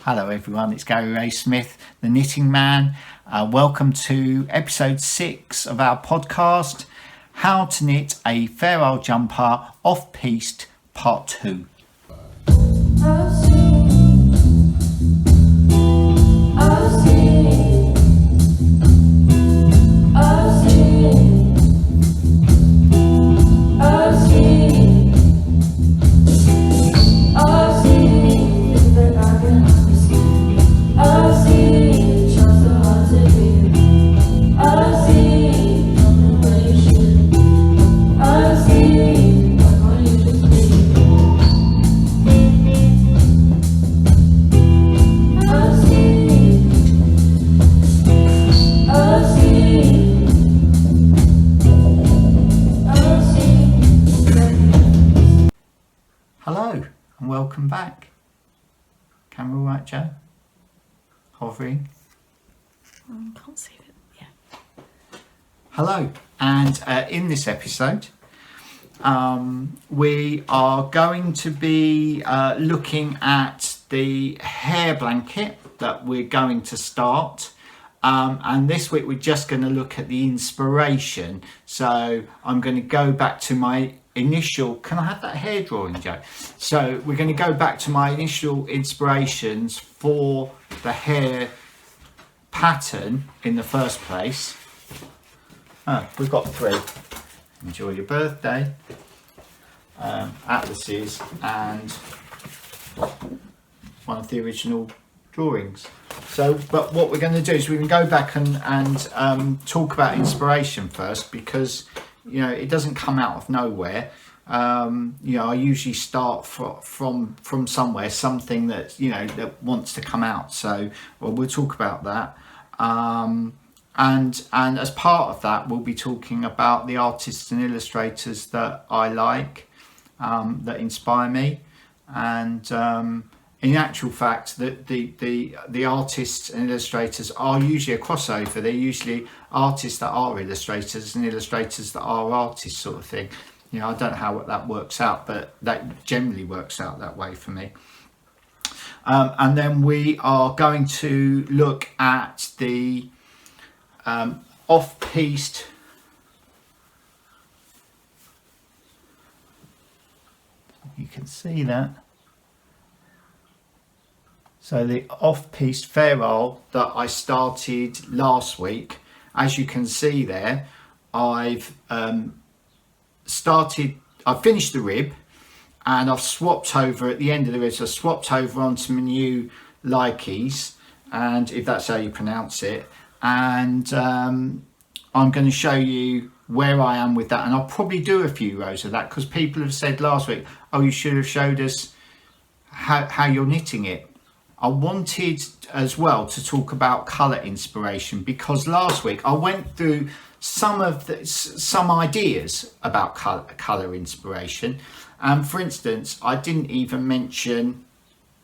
Hello everyone, it's Gary Ray Smith, the Knitting Man. Welcome to episode 6 of our podcast, How to Knit a Fairisle Jumper Off-Piste Part 2. Hello and welcome back. Camera all right, Joe? Hovering. Can't see it. Yeah. Hello, and in this episode we are going to be looking at the hair blanket that we're going to start, and this week we're just going to look at the inspiration. So I'm going to go back to my initial, can I have that hair drawing, Joe? So we're going to go back to my initial inspirations for the hair pattern in the first place. We've got 3. Enjoy your birthday, atlases, and one of the original drawings. So, but what we're going to do is we can go back and talk about inspiration first, because it doesn't come out of nowhere. I usually start from somewhere, something that that wants to come out. So we'll talk about that. And as part of that, we'll be talking about the artists and illustrators that I like, that inspire me. And in actual fact, the artists and illustrators are usually a crossover. They're usually artists that are illustrators and illustrators that are artists, sort of thing. I don't know how that works out, but that generally works out that way for me. And then we are going to look at the off-piste you can see that. So the off-piste fairisle that I started last week, as you can see there, I've finished the rib, and I've swapped over at the end of the rib. So I swapped over onto my new Likes, and if that's how you pronounce it, and I'm going to show you where I am with that, and I'll probably do a few rows of that, because people have said last week, oh, you should have showed us how you're knitting it. I wanted as well to talk about colour inspiration, because last week I went through some ideas about colour inspiration. For instance, I didn't even mention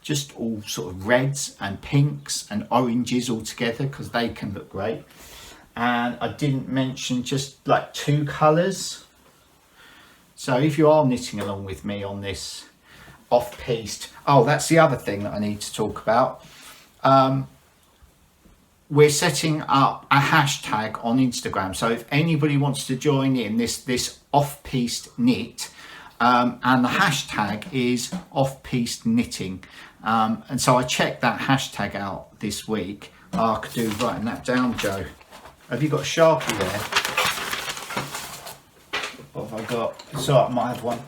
just all sort of reds and pinks and oranges all together, because they can look great. And I didn't mention just like 2 colours. So if you are knitting along with me on this off-piste, oh, that's the other thing that I need to talk about. We're setting up a hashtag on Instagram, so if anybody wants to join in this off-piste knit, and the hashtag is off-piste knitting, and so I checked that hashtag out this week. I could do writing that down, Joe. Have you got a Sharpie there? What have I got? So I might have one.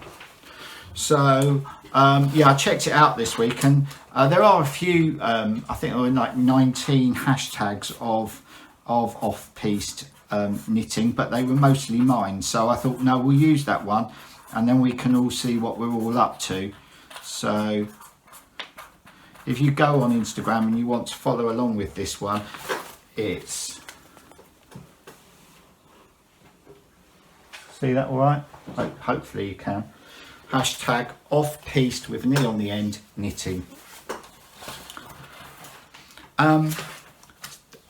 So I checked it out this week, and there are a few, I think there were like 19 hashtags of off-piste knitting, but they were mostly mine. So I thought, no, we'll use that one, and then we can all see what we're all up to. So if you go on Instagram and you want to follow along with this one, it's, see that all right? Hopefully you can. Hashtag off-piste with an E on the end, knitting.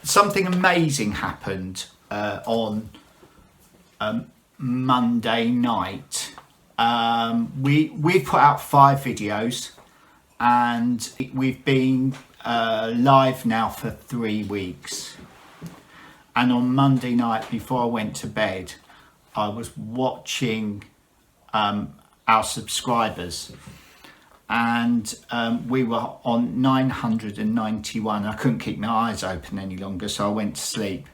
Something amazing happened on Monday night. We put out 5 videos and we've been live now for 3 weeks. And on Monday night before I went to bed, I was watching our subscribers, and we were on 991. I couldn't keep my eyes open any longer, so I went to sleep.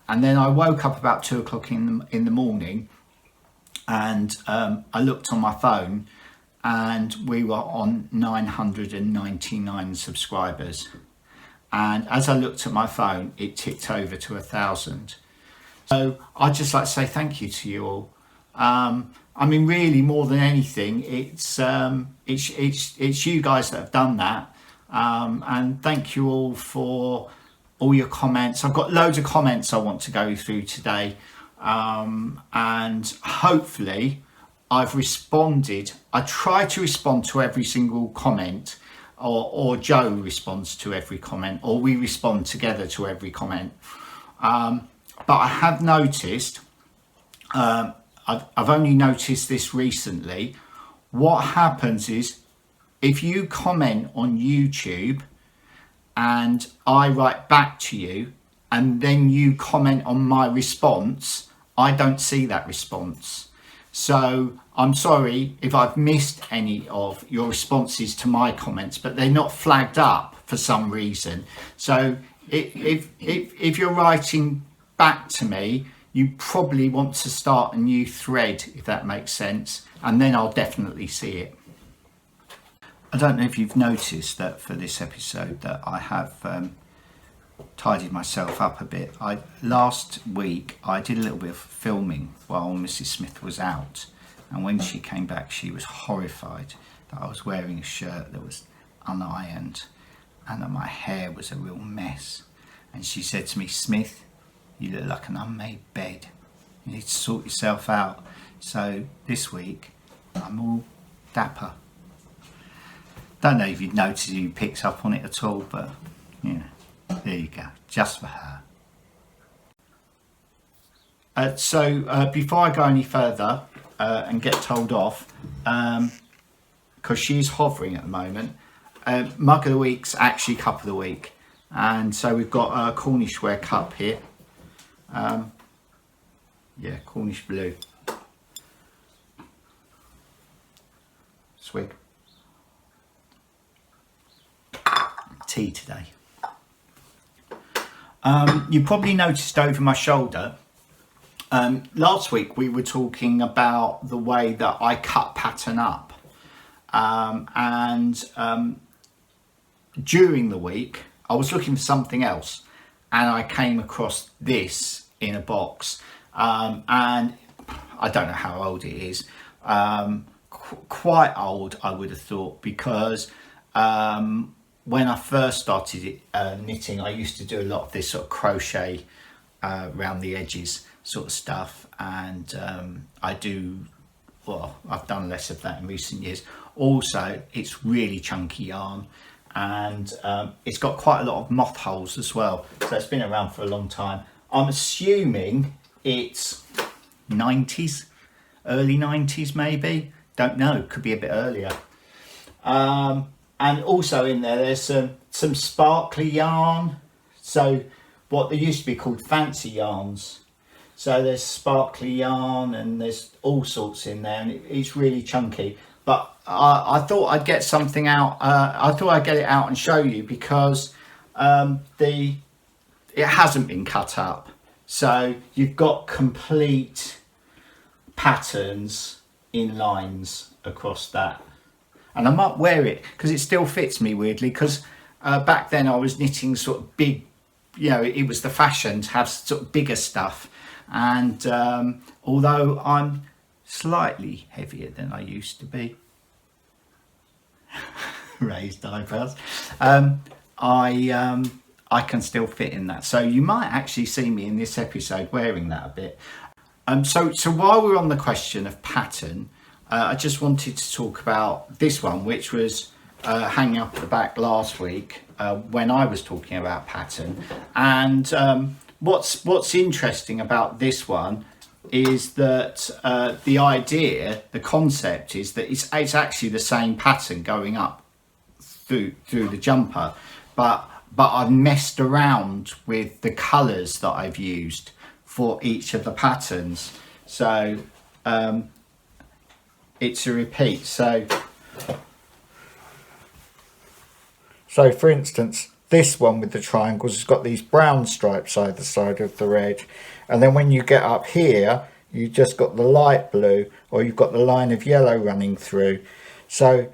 And then I woke up about 2 o'clock in the morning, and I looked on my phone, and we were on 999 subscribers. And as I looked at my phone, it ticked over to 1,000. So I'd just like to say thank you to you all. I mean, really, more than anything, it's you guys that have done that. And thank you all for all your comments. I've got loads of comments I want to go through today. And hopefully I've responded. I try to respond to every single comment, or Joe responds to every comment, or we respond together to every comment. But I have noticed, I've only noticed this recently, what happens is if you comment on YouTube and I write back to you and then you comment on my response, I don't see that response. So I'm sorry if I've missed any of your responses to my comments, but they're not flagged up for some reason. So if you're writing back to me, you probably want to start a new thread, if that makes sense, and then I'll definitely see it. I don't know if you've noticed that for this episode that I have tidied myself up a bit. Last week I did a little bit of filming while Mrs. Smith was out, and when she came back she was horrified that I was wearing a shirt that was unironed and that my hair was a real mess. And she said to me, "Smith, you look like an unmade bed. You need to sort yourself out." So this week I'm all dapper. Don't know if you'd noticed, you picked up on it at all, but you know, there you go, just for her. So before I go any further and get told off, because she's hovering at the moment, mug of the week's actually cup of the week. And so we've got a Cornish ware cup here. Yeah, Cornish blue. Swig. Tea today. You probably noticed over my shoulder, last week we were talking about the way that I cut pattern up, and during the week I was looking for something else and I came across this in a box, and I don't know how old it is, quite old I would have thought, because when I first started knitting, I used to do a lot of this sort of crochet around the edges sort of stuff, and I've done less of that in recent years. Also, it's really chunky yarn, and it's got quite a lot of moth holes as well, so it's been around for a long time. I'm assuming it's 90s, early 90s maybe, don't know, could be a bit earlier. And also in there's some sparkly yarn, so what they used to be called fancy yarns. So there's sparkly yarn and there's all sorts in there, and it's really chunky. But I thought I'd get something out. I thought I'd get it out and show you, because it hasn't been cut up. So you've got complete patterns in lines across that. And I might wear it because it still fits me weirdly, because back then I was knitting sort of big, you know, it was the fashion to have sort of bigger stuff. And although I'm slightly heavier than I used to be, raised eyebrows, I can still fit in that. So you might actually see me in this episode wearing that a bit. So while we're on the question of pattern, I just wanted to talk about this one, which was hanging up at the back last week when I was talking about pattern. And what's interesting about this one is that the idea, the concept is that it's actually the same pattern going up through the jumper, but I've messed around with the colours that I've used for each of the patterns. So it's a repeat. So for instance, this one with the triangles has got these brown stripes either side of the red, and then when you get up here you just got the light blue, or you've got the line of yellow running through. So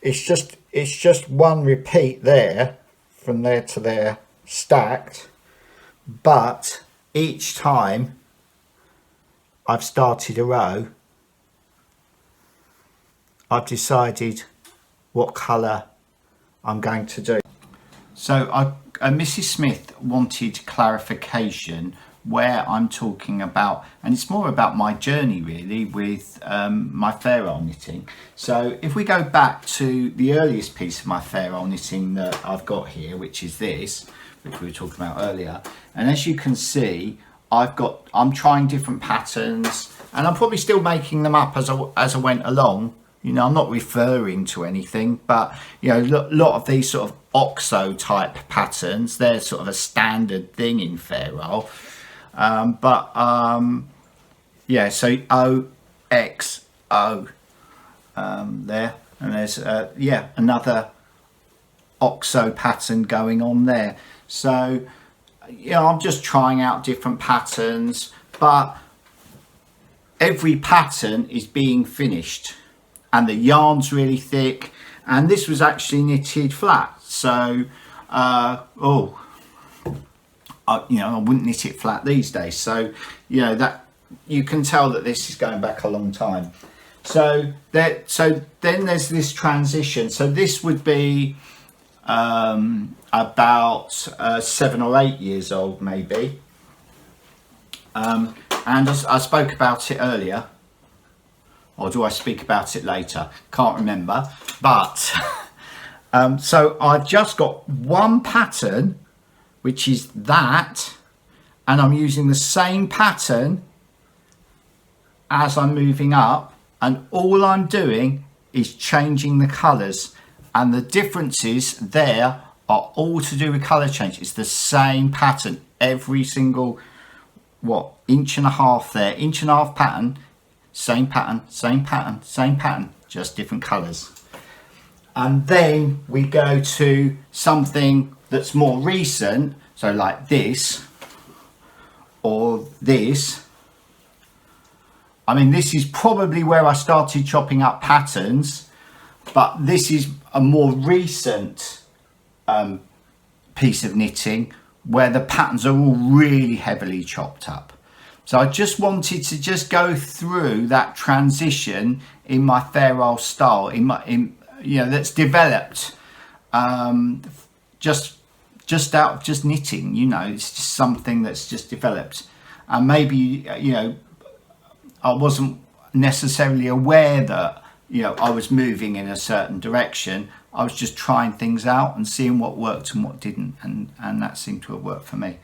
it's just one repeat there, from there to there, stacked, but each time I've started a row, I've decided what colour I'm going to do. So Mrs. Smith wanted clarification where I'm talking about, and it's more about my journey really with my fairisle knitting. So if we go back to the earliest piece of my fairisle knitting that I've got here, which is this, which we were talking about earlier, and as you can see, I'm trying different patterns, and I'm probably still making them up as I went along. You know, I'm not referring to anything, but you know, a lot of these sort of OXO type patterns, they're sort of a standard thing in fairisle. Yeah, so OXO there, and there's yeah, another OXO pattern going on there. So you know, I'm just trying out different patterns, but every pattern is being finished, and the yarn's really thick, and this was actually knitted flat. So you know, I wouldn't knit it flat these days. So you know, that you can tell that this is going back a long time. So then there's this transition. So this would be about 7 or 8 years old maybe, and I spoke about it earlier, or do I speak about it later? Can't remember. But so I've just got one pattern, which is that, and I'm using the same pattern as I'm moving up, and all I'm doing is changing the colours, and the differences there are all to do with colour change. It's the same pattern, every single inch and a half there, inch and a half pattern, same pattern, same pattern, same pattern, just different colours. And then we go to something that's more recent, so like this or this. I mean, this is probably where I started chopping up patterns, but this is a more recent piece of knitting where the patterns are all really heavily chopped up. So I just wanted to just go through that transition in my fairisle style, you know, that's developed just out of just knitting. You know, it's just something that's just developed, and maybe, you know, I wasn't necessarily aware that, you know, I was moving in a certain direction. I was just trying things out and seeing what worked and what didn't, and that seemed to have worked for me.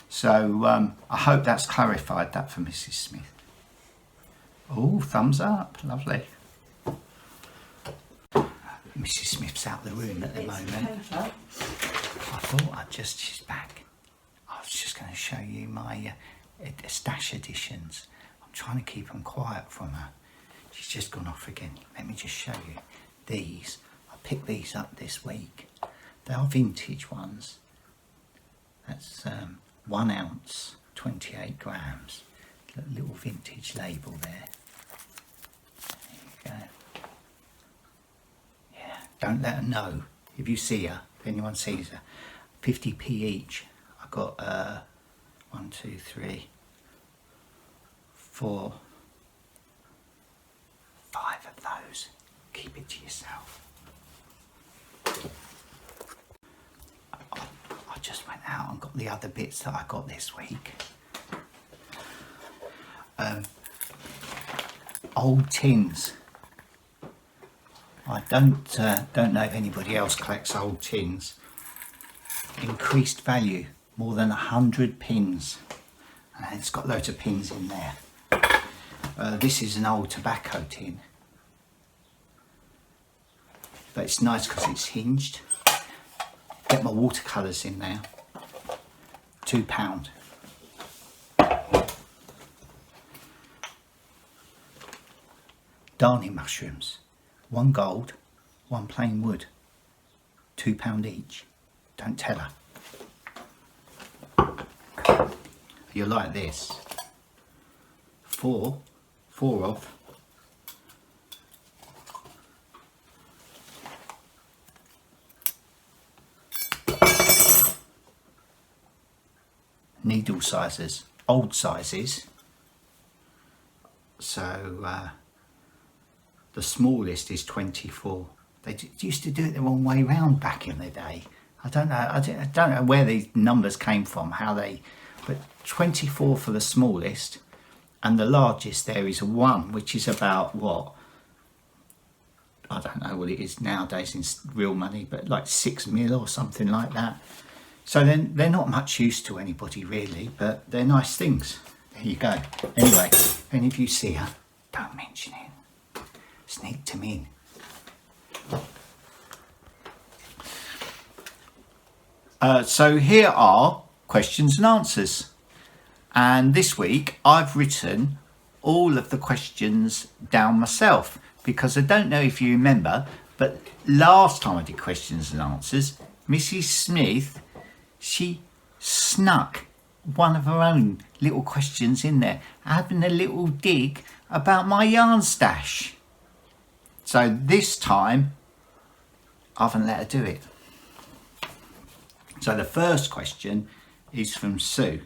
So I hope that's clarified that for Mrs. Smith. Oh, thumbs up, lovely. Mrs. Smith's out of the room at the moment. I thought she's back. I was just going to show you my stash editions. I'm trying to keep them quiet from her. She's just gone off again. Let me just show you these. I picked these up this week. They are vintage ones. That's 1 ounce, 28 grams. Little vintage label there. There you go. Yeah, don't let her know if you see her, if anyone sees her. 50p each. I got 1, 2, 3, 4, 5 of those. Keep it to yourself. I just went out and got the other bits that I got this week. Old tins. I don't know if anybody else collects old tins. Increased value, more than 100 pins, and it's got loads of pins in there. This is an old tobacco tin. but it's nice because it's hinged. Get my watercolours in there. £2. Darning mushrooms, 1 gold, 1 plain wood, £2 each. Don't tell her. You're like this. 4 of. Needle sizes, old sizes. So the smallest is 24. They used to do it the wrong way round back in the day. I don't know. I don't know where these numbers came from. But 24 for the smallest, and the largest there is a 1, which is about what? I don't know what it is nowadays in real money, but like 6 mil or something like that. So then they're not much use to anybody really, but they're nice things. There you go. Anyway, if any of you see her, don't mention it. Sneak them in. So here are questions and answers. And this week I've written all of the questions down myself, because I don't know if you remember, but last time I did questions and answers, Mrs. Smith, she snuck one of her own little questions in there, having a little dig about my yarn stash. So this time I haven't let her do it. So the first question is from Sue,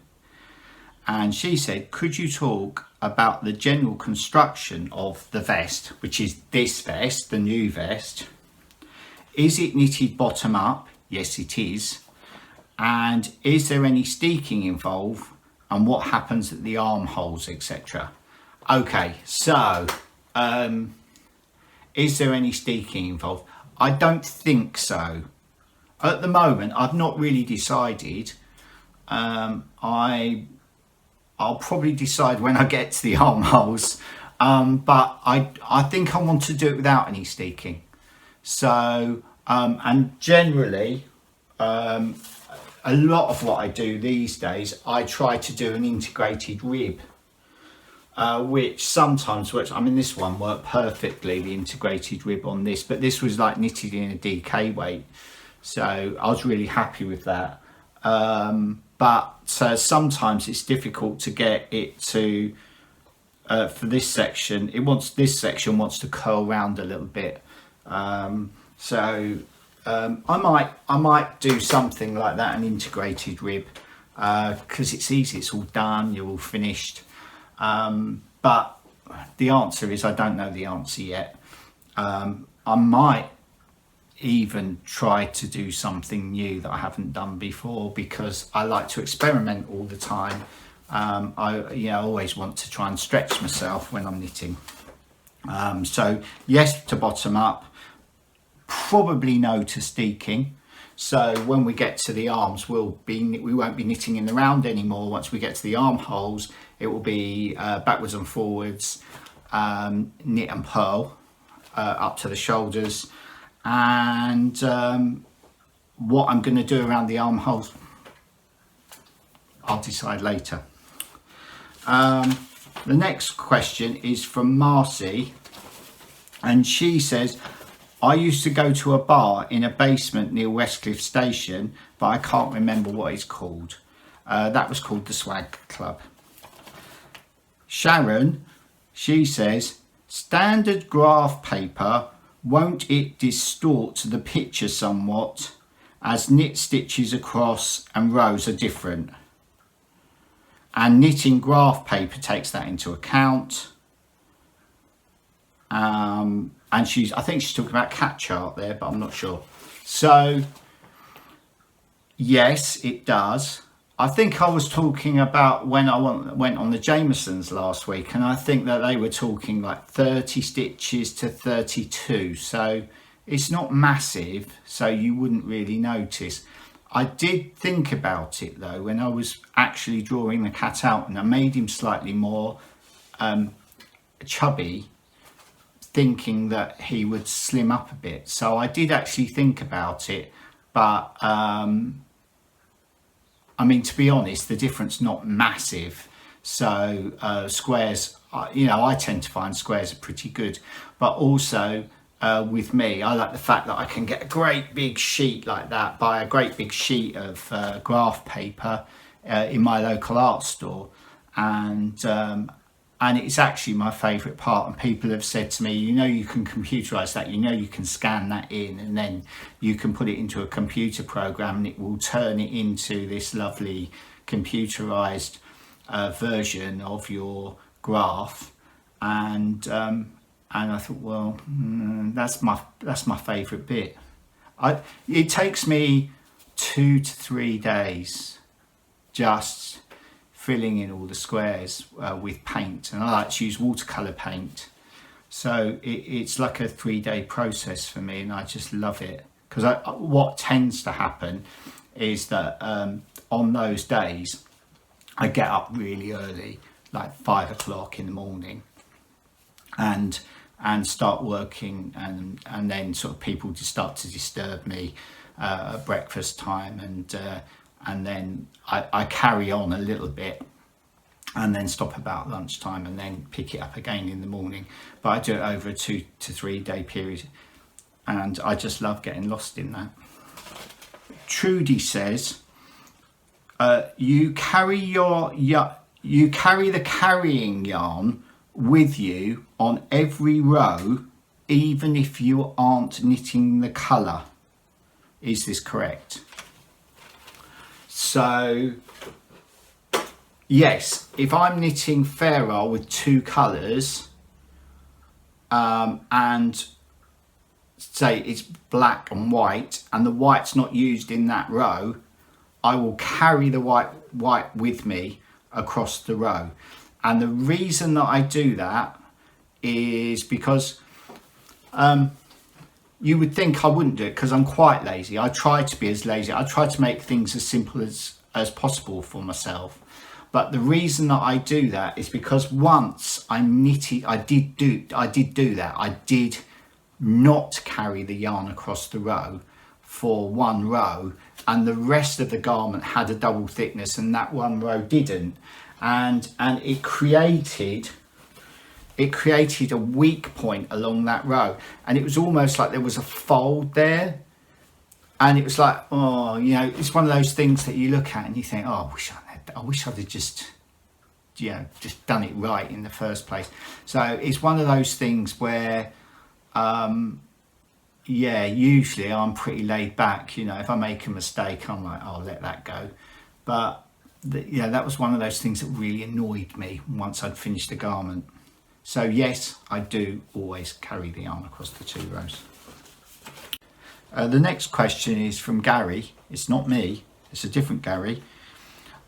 and she said, could you talk about the general construction of the vest, which is this vest, the new vest? Is it knitted bottom up? Yes, it is. And is there any steeking involved, and what happens at the armholes, etc.? Okay, so is there any steeking involved? I don't think so. At the moment, I've not really decided. I'll probably decide when I get to the armholes, but I think I want to do it without any steeking. So, and generally, a lot of what I do these days, I try to do an integrated rib, which sometimes works. I mean, this one worked perfectly, the integrated rib on this, but this was like knitted in a DK weight. So I was really happy with that. But sometimes it's difficult to get it to, for this section, this section wants to curl round a little bit. I might do something like that, an integrated rib, because it's easy, it's all done, you're all finished. But the answer is I don't know the answer yet. I might even try to do something new that I haven't done before, because I like to experiment all the time. I always want to try and stretch myself when I'm knitting. So yes to bottom up, probably no to steeking. So when we get to the arms, we won't be knitting in the round anymore. Once we get to the armholes, it will be backwards and forwards, knit and purl up to the shoulders. And what I'm going to do around the armholes, I'll decide later. The next question is from Marcy, and she says, I used to go to a bar in a basement near Westcliff Station, but I can't remember what it's called. That was called the Swag Club. Sharon, she says, standard graph paper, won't it distort the picture somewhat, as knit stitches across and rows are different? And knitting graph paper takes that into account. And I think she's talking about cat chart there, but I'm not sure. So yes, it does. I think I was talking about when I went on the Jamesons last week, and I think that they were talking like 30 stitches to 32. So it's not massive, so you wouldn't really notice. I did think about it though when I was actually drawing the cat out, and I made him slightly more chubby, thinking that he would slim up a bit. So I did actually think about it, but I mean, to be honest, the difference not massive. So squares, you know, I tend to find squares are pretty good, but also with me, I like the fact that I can get a great big sheet like that, buy a great big sheet of graph paper in my local art store, and it's actually my favourite part. And people have said to me, you know, you can computerise that, you know, you can scan that in, and then you can put it into a computer program, and it will turn it into this lovely computerised version of your graph. And I thought, well, that's my favourite bit. It takes me 2 to 3 days just filling in all the squares with paint, and I like to use watercolour paint. So it's like a 3-day process for me, and I just love it. Because what tends to happen is that on those days I get up really early, like 5 o'clock in the morning, and start working, and then sort of people just start to disturb me at breakfast time, and then I carry on a little bit, and then stop about lunchtime, and then pick it up again in the morning. But I do it over a 2 to 3 day period, and I just love getting lost in that. Trudy says, you carry the carrying yarn with you on every row, even if you aren't knitting the colour. Is this correct? So yes, if I'm knitting fairisle with 2 colours, and say it's black and white, and the white's not used in that row, I will carry the white with me across the row. And the reason that I do that is because you would think I wouldn't do it, because I'm quite lazy. I try to be as lazy. I try to make things as simple as possible for myself. But the reason that I do that is because once I did do that. I did not carry the yarn across the row for one row, and the rest of the garment had a double thickness, and that one row didn't. And it created a weak point along that row, and it was almost like there was a fold there, and it was like, oh, you know, it's one of those things that you look at and you think, oh, I wish I'd have just done it right in the first place. So it's one of those things where usually I'm pretty laid back. You know, if I make a mistake, I'm like, I'll let that go. But that was one of those things that really annoyed me once I'd finished the garment. So yes, I do always carry the yarn across the 2 rows. The next question is from Gary. It's not me, it's a different Gary.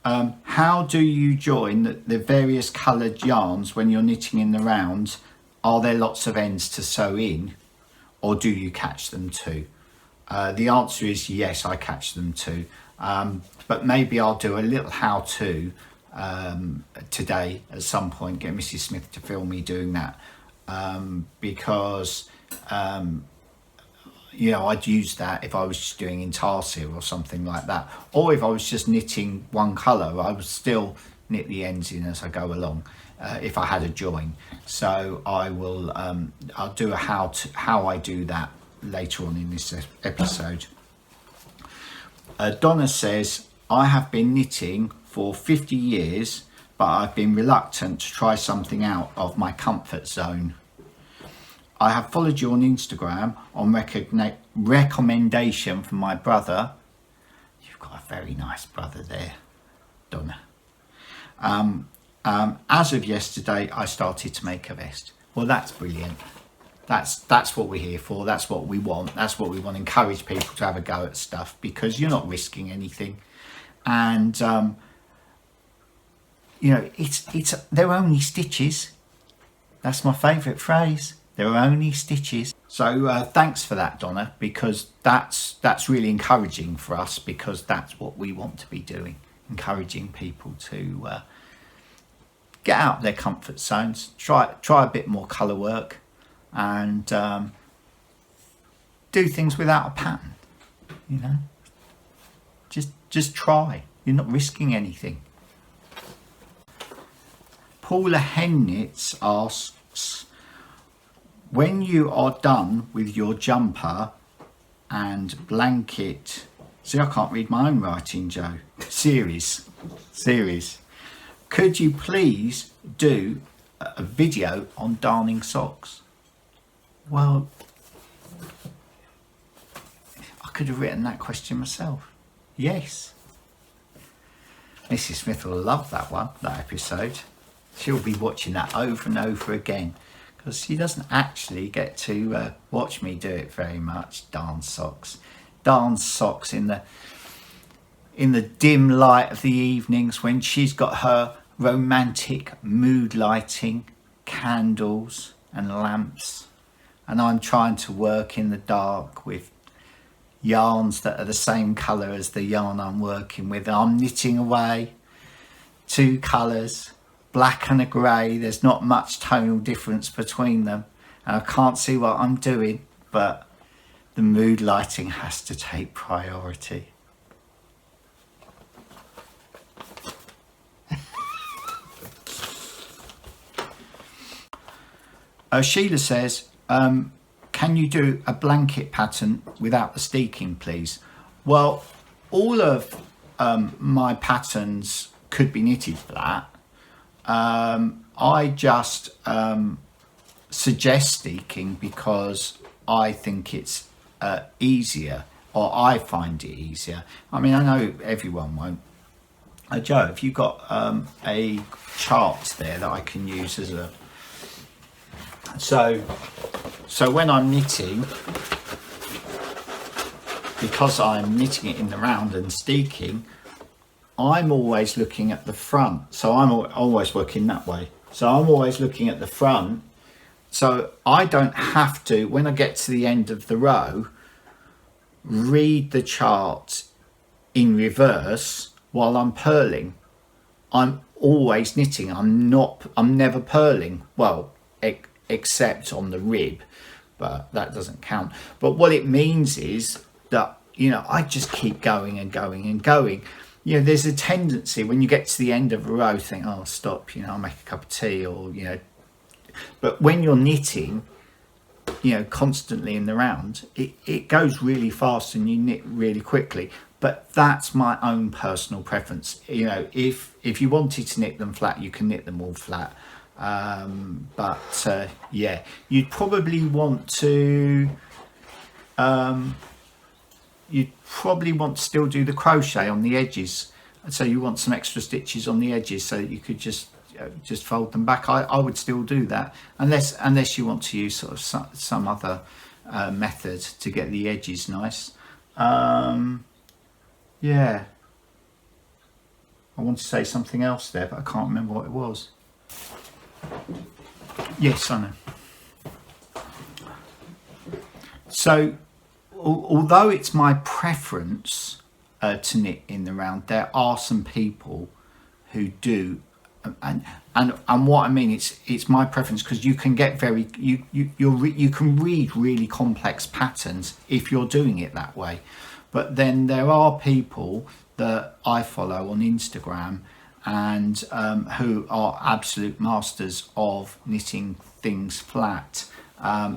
How do you join the various coloured yarns when you're knitting in the round? Are there lots of ends to sew in, or do you catch them too? The answer is yes, I catch them too. But maybe I'll do a little how-to today at some point, get Mrs. Smith to film me doing that, because I'd use that if I was just doing intarsia or something like that, or if I was just knitting one colour, I would still knit the ends in as I go along, if I had a join. So I'll do how I do that later on in this episode. Donna says, I have been knitting for 50 years, but I've been reluctant to try something out of my comfort zone. I have followed you on Instagram on recommendation from my brother. You've got a very nice brother there, Donna. As of yesterday, I started to make a vest. Well, that's brilliant. That's what we're here for. That's what we want. That's what we want to encourage people to have a go at stuff, because you're not risking anything. And they're only stitches. That's my favourite phrase. They're only stitches. So thanks for that, Donna, because that's really encouraging for us, because that's what we want to be doing, encouraging people to get out of their comfort zones, try a bit more colour work, and do things without a pattern, you know. Just try. You're not risking anything. Paula Hennitz asks, when you are done with your jumper and blanket, see, I can't read my own writing, Joe, series, could you please do a video on darning socks? Well, I could have written that question myself. Yes. Mrs. Smith will love that one, that episode. She'll be watching that over and over again, because she doesn't actually get to watch me do it very much. Darn socks in the dim light of the evenings when she's got her romantic mood lighting, candles and lamps, and I'm trying to work in the dark with yarns that are the same colour as the yarn I'm working with. I'm knitting away, 2 colours, black and a grey. There's not much tonal difference between them, and I can't see what I'm doing, but the mood lighting has to take priority. Sheila says, can you do a blanket pattern without the steeking, please? Well, all of my patterns could be knitted flat. I just suggest steeking because I think it's easier, or I find it easier. I mean, I know everyone won't. Joe, have you got a chart there that I can use as a... So when I'm knitting, because I'm knitting it in the round and steeking, I'm always looking at the front. So I'm always working that way. So I'm always looking at the front. So I don't have to, when I get to the end of the row, read the chart in reverse while I'm purling. I'm always knitting. I'm never purling. Well, except on the rib, but that doesn't count. But what it means is that, you know, I just keep going and going and going. You know, there's a tendency when you get to the end of a row, think, oh, stop, you know, I'll make a cup of tea, or, you know. But when you're knitting, you know, constantly in the round, it goes really fast and you knit really quickly. But that's my own personal preference. You know, if you wanted to knit them flat, you can knit them all flat. Yeah, you'd probably want to still do the crochet on the edges, so you want some extra stitches on the edges so that you could just fold them back. I would still do that, unless you want to use sort of some other method to get the edges nice. Yeah, I want to say something else there, but I can't remember what it was. Yes, I know. So, although it's my preference to knit in the round, there are some people who do, and what I mean, it's my preference because you can get you can read really complex patterns if you're doing it that way. But then there are people that I follow on Instagram and who are absolute masters of knitting things flat, I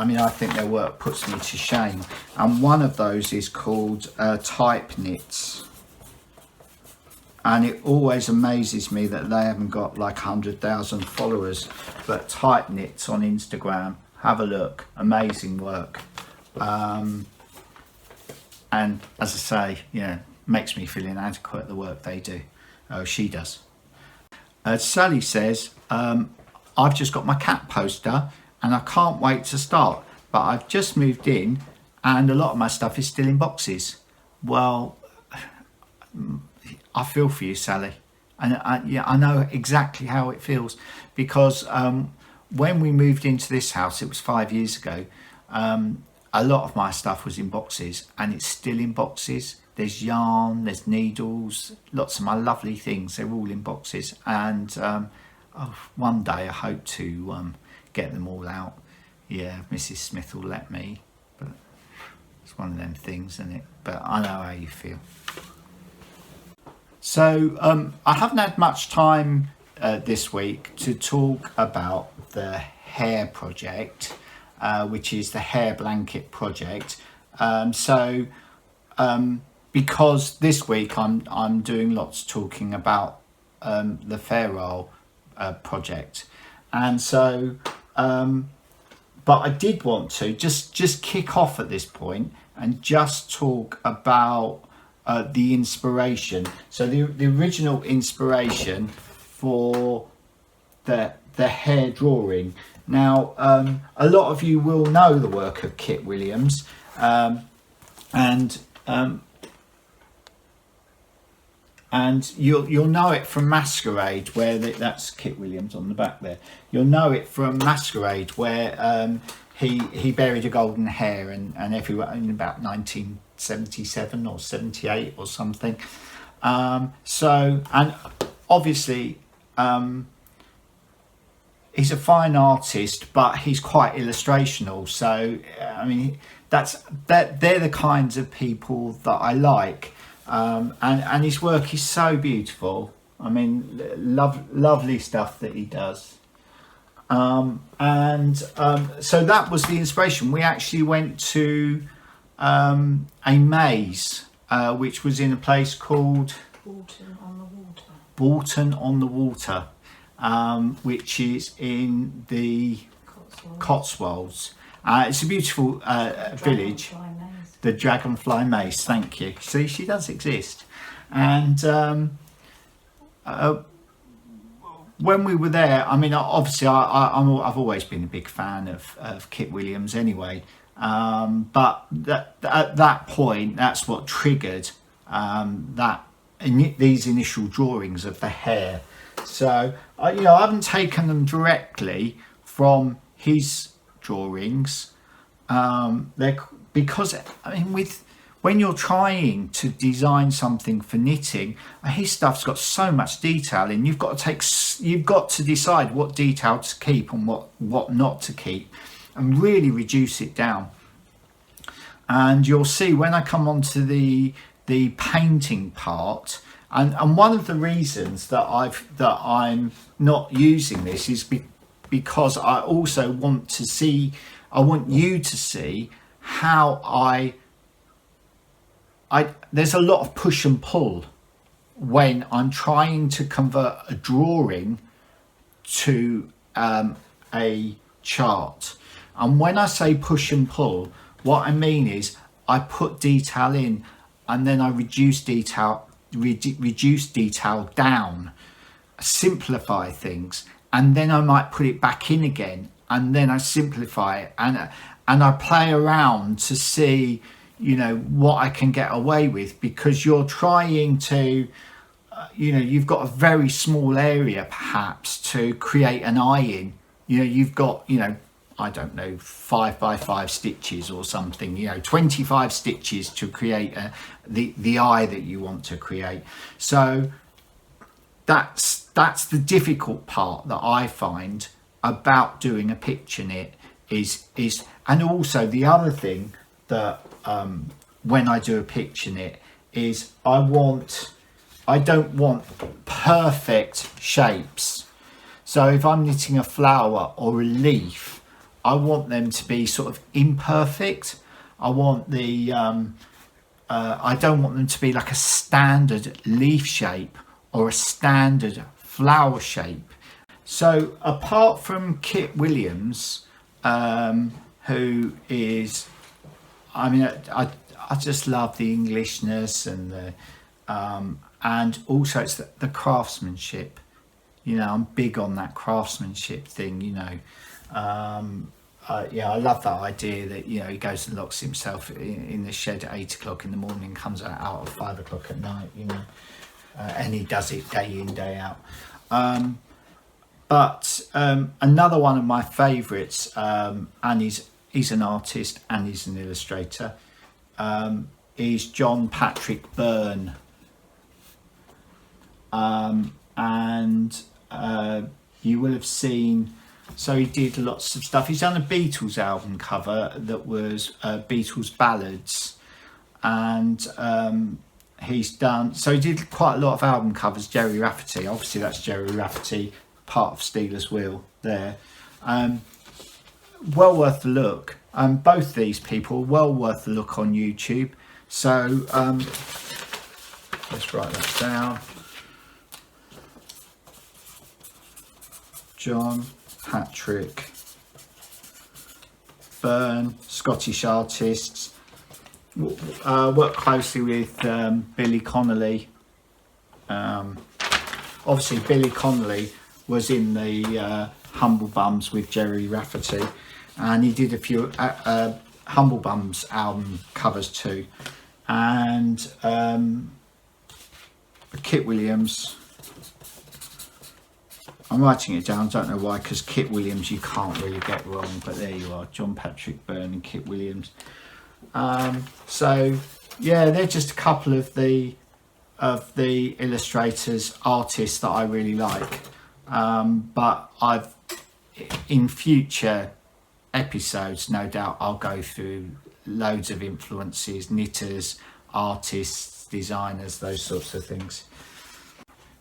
mean, I think their work puts me to shame, and one of those is called Type Knits, and it always amazes me that they haven't got like 100,000 followers. But Type Knits on Instagram, have a look, amazing work. And as I say, you know, makes me feel inadequate, the work they do. Oh, she does. Sally says, I've just got my cat poster and I can't wait to start, but I've just moved in and a lot of my stuff is still in boxes. Well, I feel for you, Sally, and I know exactly how it feels, because when we moved into this house, it was 5 years ago, a lot of my stuff was in boxes, and it's still in boxes. There's yarn, there's needles, lots of my lovely things, they're all in boxes, and one day I hope to get them all out. Yeah, Mrs. Smith will let me, but it's one of them things, isn't it? But I know how you feel. So I haven't had much time this week to talk about the hair project, which is the hair blanket project. Because this week I'm doing lots of talking about the fairisle project, and so but I did want to just kick off at this point and just talk about the inspiration. So the original inspiration for the hair drawing. Now a lot of you will know the work of Kit Williams, and you'll know it from Masquerade, where that's Kit Williams on the back there. You'll know it from Masquerade, where he buried a golden hair, and everyone in about 1977 or 78 or something. So, and obviously he's a fine artist, but he's quite illustrational. So I mean, they're the kinds of people that I like. And his work is so beautiful. I mean, lovely stuff that he does. So that was the inspiration. We actually went to a maze, which was in a place called Bolton on the Water, which is in the Cotswolds. It's a beautiful village. The Dragonfly Maze, thank you. See, she does exist. And when we were there, I mean, obviously I've always been a big fan of Kit Williams anyway. But at that point, that's what triggered these initial drawings of the hair. So, I haven't taken them directly from his drawings. Because I mean, when you're trying to design something for knitting, his stuff's got so much detail in. You've got to decide what detail to keep and what not to keep, and really reduce it down. And you'll see when I come on to the painting part, and one of the reasons that I'm not using this is because I also want you to see how there's a lot of push and pull when I'm trying to convert a drawing to a chart. And when I say push and pull, what I mean is I put detail in and then I reduce detail down, simplify things, and then I might put it back in again, and then I simplify it, and I play around to see, what I can get away with, because you're trying to, you've got a very small area perhaps to create an eye in. You've got, I don't know, 5 by 5 stitches or something, 25 stitches to create the eye that you want to create. So that's the difficult part that I find about doing a picture knit is and also the other thing that when I do a picture knit is I don't want perfect shapes. So if I'm knitting a flower or a leaf, I want them to be sort of imperfect. I want I don't want them to be like a standard leaf shape or a standard flower shape. So apart from Kit Williams, who is, I mean, I just love the Englishness and also it's the craftsmanship. I'm big on that craftsmanship thing. I love that idea that he goes and locks himself in the shed at 8 o'clock in the morning, comes out at 5 o'clock at night. And he does it day in, day out. But another one of my favourites, and he's an artist and he's an illustrator, is John Patrick Byrne. you will have seen, so he did lots of stuff. He's done a Beatles album cover that was Beatles ballads, and he's done, so he did quite a lot of album covers. Jerry Rafferty, obviously that's Jerry Rafferty, part of Steelers Wheel there. Well worth a look. Both these people, well worth a look on YouTube. So let's write that down. John Patrick Byrne, Scottish artists. Worked closely with Billy Connolly. Obviously Billy Connolly was in the Humble Bums with Jerry Rafferty, and he did a few Humble Bums album covers too. And Kit Williams, I'm writing it down, don't know why, because Kit Williams you can't really get wrong, but there you are, John Patrick Byrne and Kit Williams. So yeah, they're just a couple of the illustrators, artists that I really like. But in future episodes, no doubt I'll go through loads of influences, knitters, artists, designers, those sorts of things.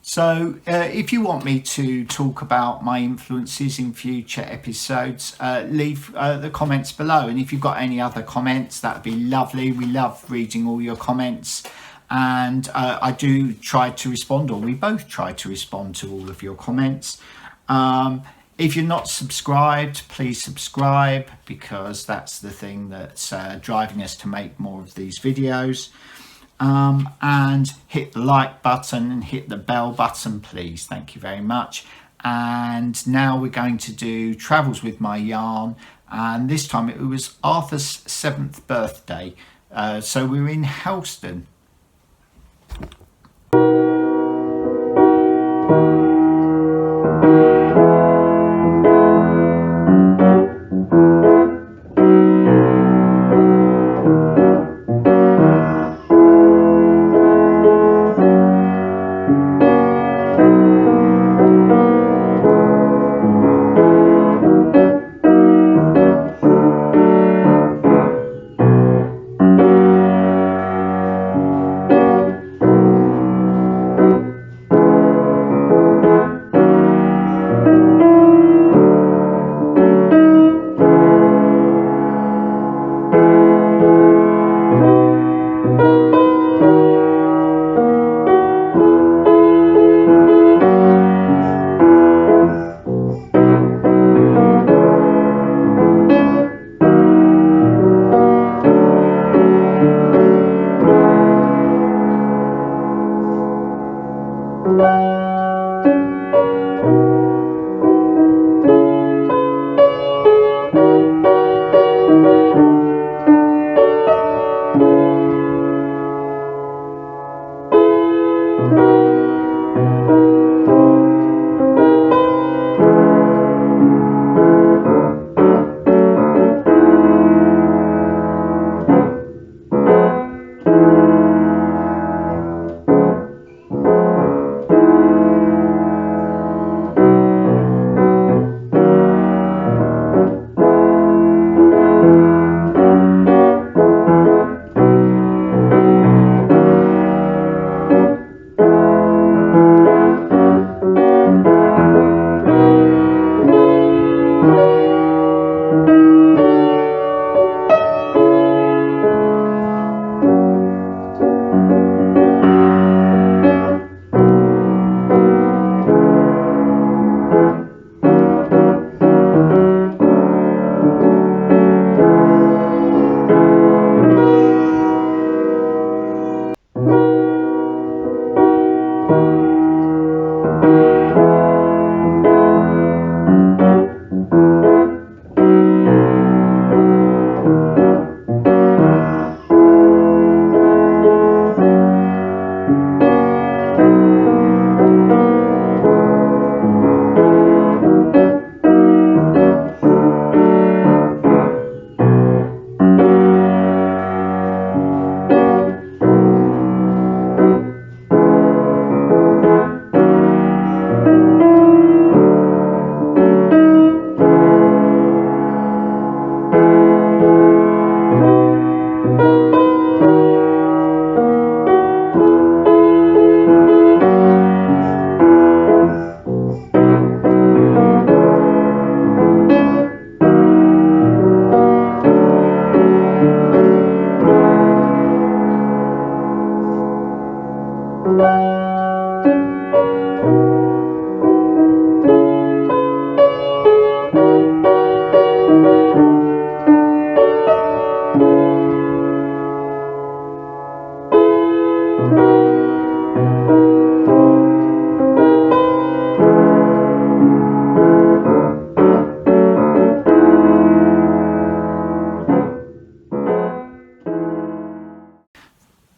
So if you want me to talk about my influences in future episodes, leave the comments below. And if you've got any other comments, that'd be lovely. We love reading all your comments. And I do try to respond, or we both try to respond to all of your comments. If you're not subscribed, please subscribe, because that's the thing that's driving us to make more of these videos. And hit the like button and hit the bell button, please. Thank you very much. And now we're going to do Travels with My Yarn, and this time it was Arthur's 7th birthday, so we're in Helston.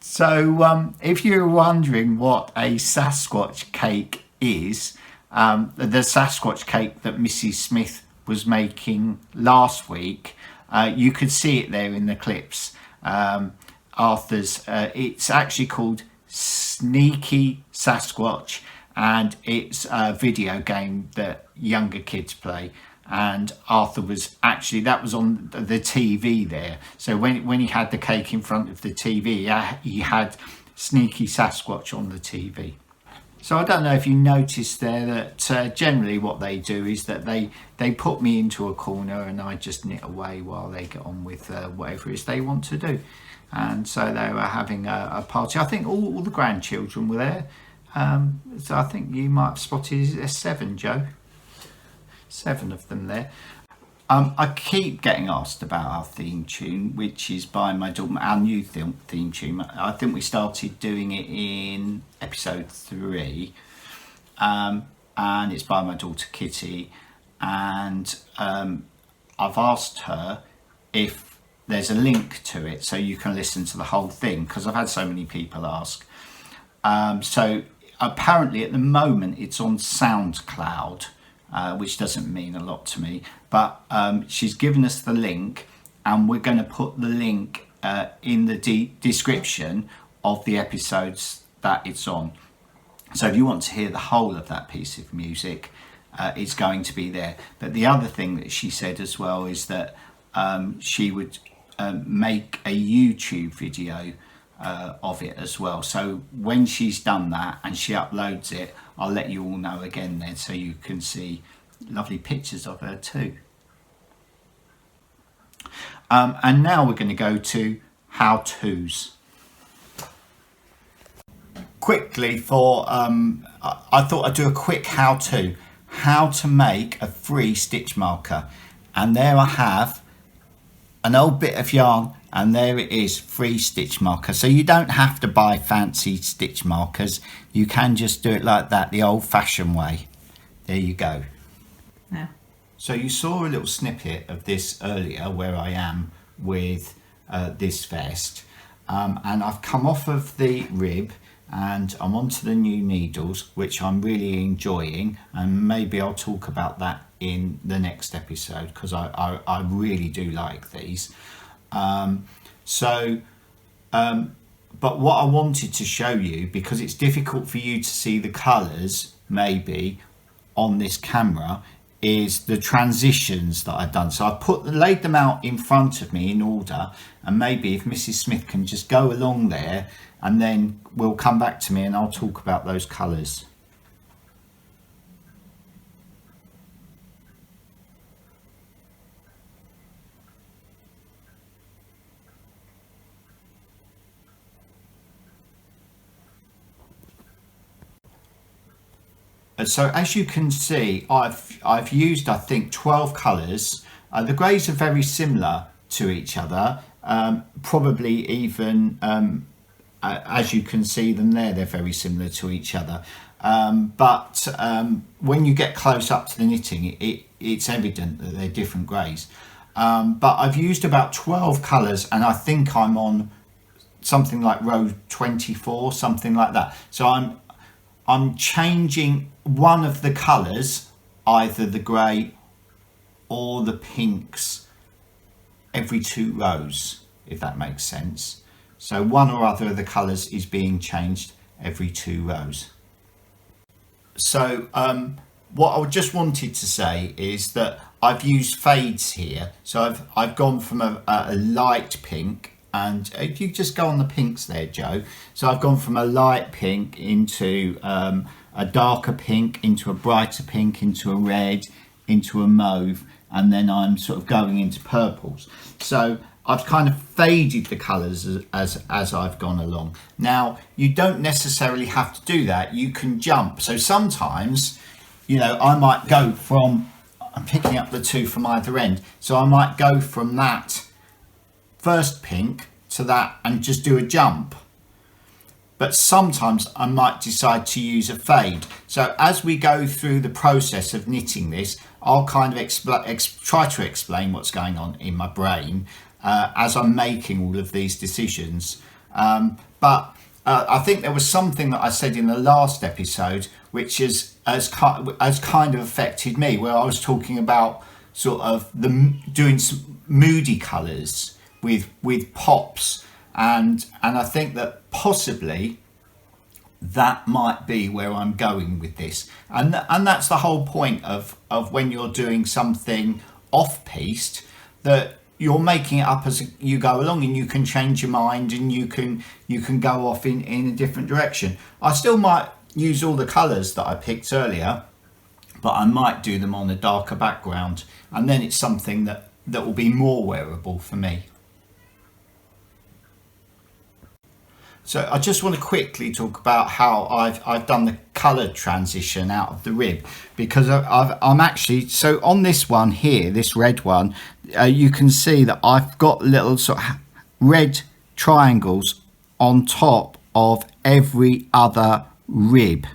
So if you're wondering what a Sasquatch cake is, the Sasquatch cake that Mrs. Smith was making last week, you could see it there in the clips. Arthur's, it's actually called Sneaky Sasquatch, and it's a video game that younger kids play. And Arthur was actually, that was on the TV there. So when he had the cake in front of the TV, he had Sneaky Sasquatch on the TV. So I don't know if you noticed there that generally what they do is that they put me into a corner and I just knit away while they get on with whatever it is they want to do. And so they were having a party. I think all the grandchildren were there. So I think you might have spotted 7, Joe. 7 of them there. I keep getting asked about our theme tune, which is by my daughter, our new theme tune. I think we started doing it in episode 3, and it's by my daughter Kitty. And I've asked her if there's a link to it so you can listen to the whole thing, because I've had so many people ask. So apparently at the moment it's on SoundCloud. Which doesn't mean a lot to me, but she's given us the link, and we're going to put the link in the description of the episodes that it's on. So if you want to hear the whole of that piece of music, it's going to be there. But the other thing that she said as well is that she would make a YouTube video of it as well. So when she's done that and she uploads it, I'll let you all know again then, so you can see lovely pictures of her too. And now we're going to go to how-tos. Quickly for, I thought I'd do a quick how-to. How to make a free stitch marker. And there I have an old bit of yarn, and there it is, free stitch marker. So you don't have to buy fancy stitch markers, you can just do it like that, the old-fashioned way. There you go. Yeah. So you saw a little snippet of this earlier where I am with this vest, and I've come off of the rib and I'm onto the new needles, which I'm really enjoying, and maybe I'll talk about that in the next episode, because I really do like these. But what I wanted to show you, because it's difficult for you to see the colours maybe on this camera, is the transitions that I've done. So I've laid them out in front of me in order, and maybe if Mrs. Smith can just go along there, and then we'll come back to me and I'll talk about those colours. So as you can see, I've used, I think, 12 colours. The greys are very similar to each other, probably even as you can see them there, they're very similar to each other. But when you get close up to the knitting, it's evident that they're different greys. But I've used about 12 colours, and I think I'm on something like row 24, something like that. So I'm changing one of the colours, either the grey or the pinks, every 2 rows, if that makes sense. So one or other of the colours is being changed every 2 rows. So what I just wanted to say is that I've used fades here. So I've gone from a light pink, and if you just go on the pinks there, Joe. So I've gone from a light pink into a darker pink, into a brighter pink, into a red, into a mauve, and then I'm sort of going into purples. So I've kind of faded the colours as I've gone along. Now, you don't necessarily have to do that. You can jump. So sometimes, you know, I might go from, I'm picking up the two from either end. So I might go from that first pink to that and just do a jump. But sometimes I might decide to use a fade. So as we go through the process of knitting this, I'll kind of try to explain what's going on in my brain as I'm making all of these decisions. But I think there was something that I said in the last episode which has kind of affected me, where I was talking about sort of doing some moody colours with pops, and I think that possibly that might be where I'm going with this, and that's the whole point of when you're doing something off-piste, that you're making it up as you go along, and you can change your mind, and you can go off in a different direction. I still might use all the colours that I picked earlier, but I might do them on a darker background, and then it's something that will be more wearable for me. So I just want to quickly talk about how I've done the colour transition out of the rib, because I'm actually, so on this one here, this red one, you can see that I've got little sort of red triangles on top of every other rib.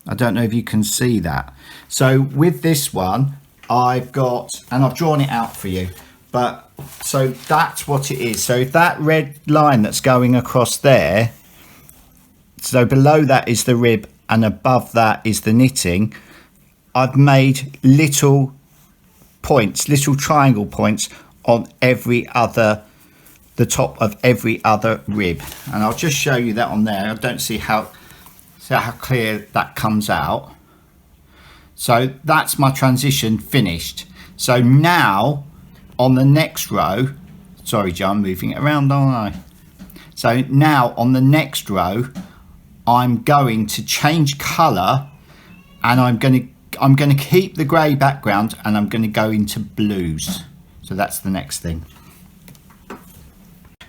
I don't know if you can see that. So with this one, I've got, and I've drawn it out for you, but so that's what it is. So if that red line that's going across there, so below that is the rib and above that is the knitting, I've made little points, little triangle points on every other, the top of every other rib. And I'll just show you that on there. I don't see how clear that comes out. So that's my transition finished. So now on the next row, sorry Joe, I'm moving it around, aren't I? So now on the next row, I'm going to change colour, and I'm going to keep the grey background, and I'm going to go into blues. So that's the next thing.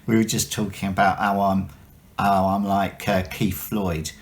We were just talking about how I'm like Keith Floyd.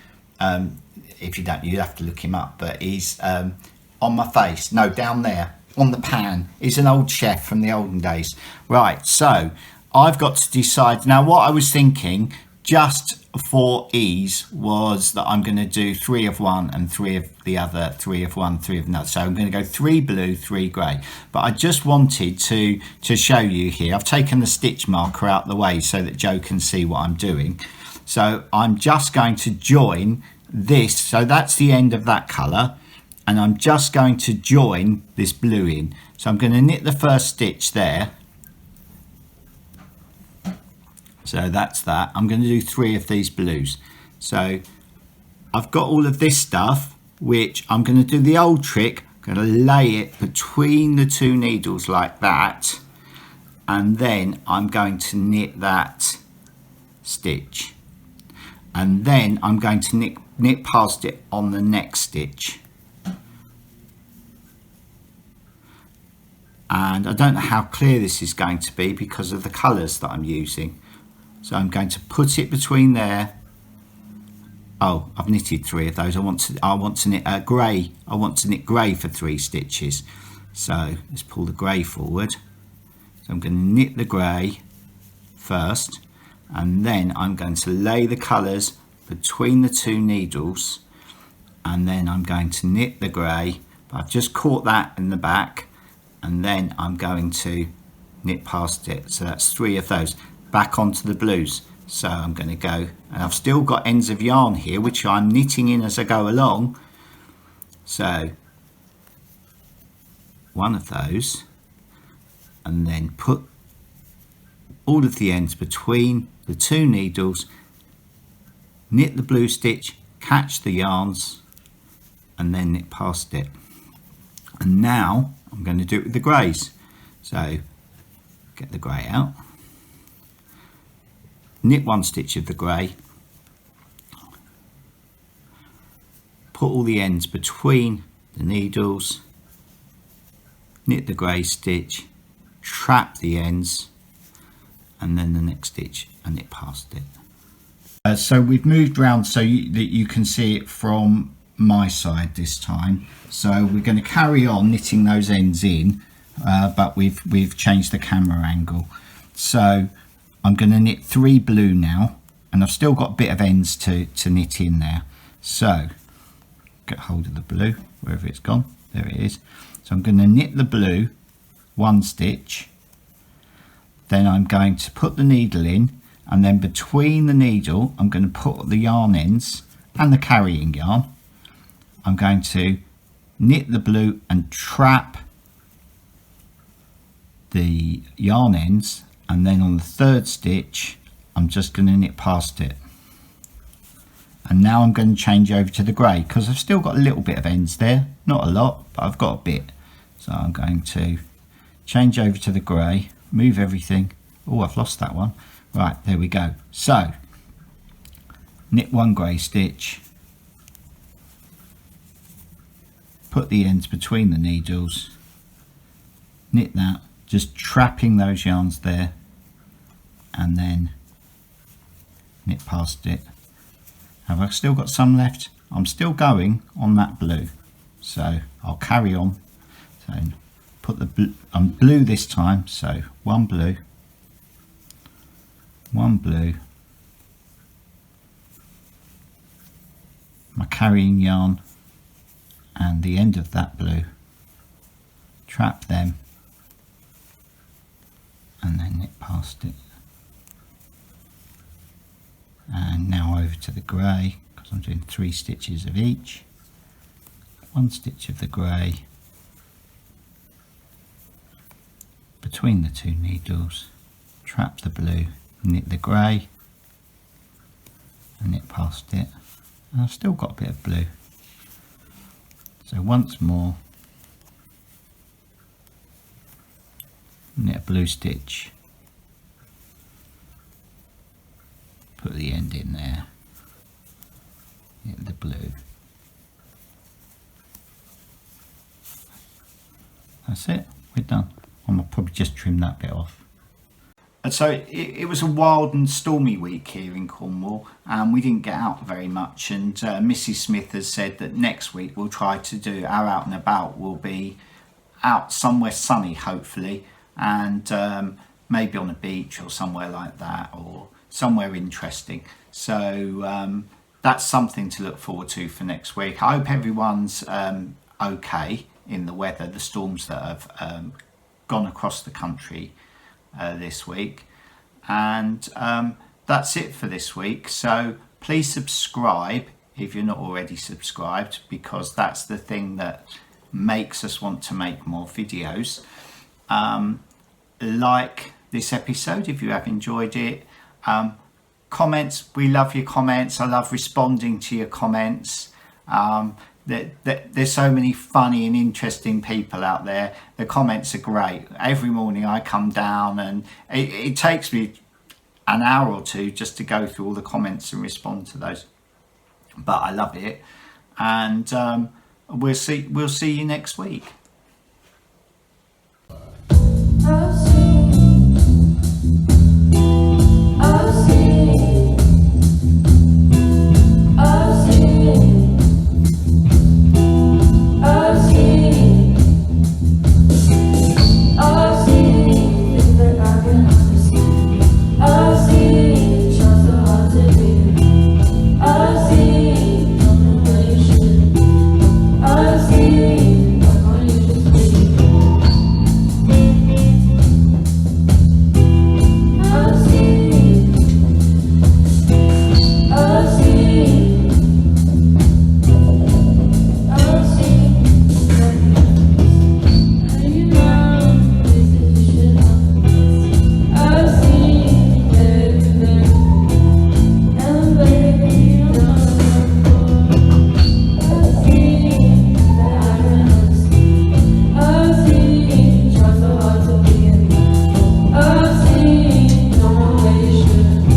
If you don't, you have to look him up, but he's on my face, no, down there on the pan. He's an old chef from the olden days. Right, so I've got to decide now. What I was thinking, just for ease, was that I'm going to do 3 of one and 3 of the other, 3 of one, 3 of another. So I'm going to go 3 blue, 3 grey. But I just wanted to show you here. I've taken the stitch marker out the way so that Joe can see what I'm doing. So I'm just going to join this. So that's the end of that colour. And I'm just going to join this blue in. So I'm going to knit the first stitch there. So that's that. I'm going to do 3 of these blues. So I've got all of this stuff, which I'm going to do the old trick. I'm going to lay it between the 2 needles like that. And then I'm going to knit that stitch. And then I'm going to knit past it on the next stitch. And I don't know how clear this is going to be because of the colours that I'm using. So I'm going to put it between there. Oh, I've knitted 3 of those. I want to knit grey. I want to knit grey for 3 stitches. So let's pull the grey forward. So I'm going to knit the grey first, and then I'm going to lay the colours between the 2 needles, and then I'm going to knit the grey. I've just caught that in the back. And then I'm going to knit past it. So that's 3 of those. Back onto the blues. So I'm going to go, and I've still got ends of yarn here, which I'm knitting in as I go along. So 1 of those, and then put all of the ends between the 2 needles, knit the blue stitch, catch the yarns, and then knit past it. And now I'm going to do it with the greys. So get the grey out, knit 1 stitch of the grey, put all the ends between the needles, knit the grey stitch, trap the ends, and then the next stitch and knit past it. So we've moved round so that you can see it from my side this time. So we're going to carry on knitting those ends in, but we've changed the camera angle. So I'm going to knit 3 blue now, and I've still got a bit of ends to knit in there. So get hold of the blue, wherever it's gone, there it is. So I'm going to knit the blue 1 stitch, then I'm going to put the needle in, and then between the needle I'm going to put the yarn ends and the carrying yarn. I'm going to knit the blue and trap the yarn ends, and then on the 3rd stitch I'm just going to knit past it. And now I'm going to change over to the grey because I've still got a little bit of ends there, not a lot, but I've got a bit. So I'm going to change over to the grey, move everything. Oh, I've lost that one. Right, there we go. So knit 1 grey stitch, put the ends between the needles, knit that, just trapping those yarns there, and then knit past it. Have I still got some left? I'm still going on that blue, so I'll carry on. So put the blue, I'm blue this time, so 1 blue, 1 blue, my carrying yarn and the end of that blue, trap them and then knit past it. And now over to the grey, because I'm doing 3 stitches of each. 1 stitch of the grey between the 2 needles, trap the blue, knit the grey and knit past it, and I've still got a bit of blue. So once more, knit a blue stitch, put the end in there, knit the blue. That's it, we're done. I'll probably just trim that bit off. And so it was a wild and stormy week here in Cornwall, and we didn't get out very much, and Mrs. Smith has said that next week we'll try to do our out and about. We'll be out somewhere sunny hopefully, and maybe on a beach or somewhere like that, or somewhere interesting. So that's something to look forward to for next week. I hope everyone's okay in the weather, the storms that have gone across the country this week. And that's it for this week. So please subscribe if you're not already subscribed, because that's the thing that makes us want to make more videos. Like this episode if you have enjoyed it. Comments, we love your comments. I love responding to your comments. There's so many funny and interesting people out there. The comments are great. Every morning I come down, and it takes me an hour or two just to go through all the comments and respond to those, but I love it. And we'll see you next week.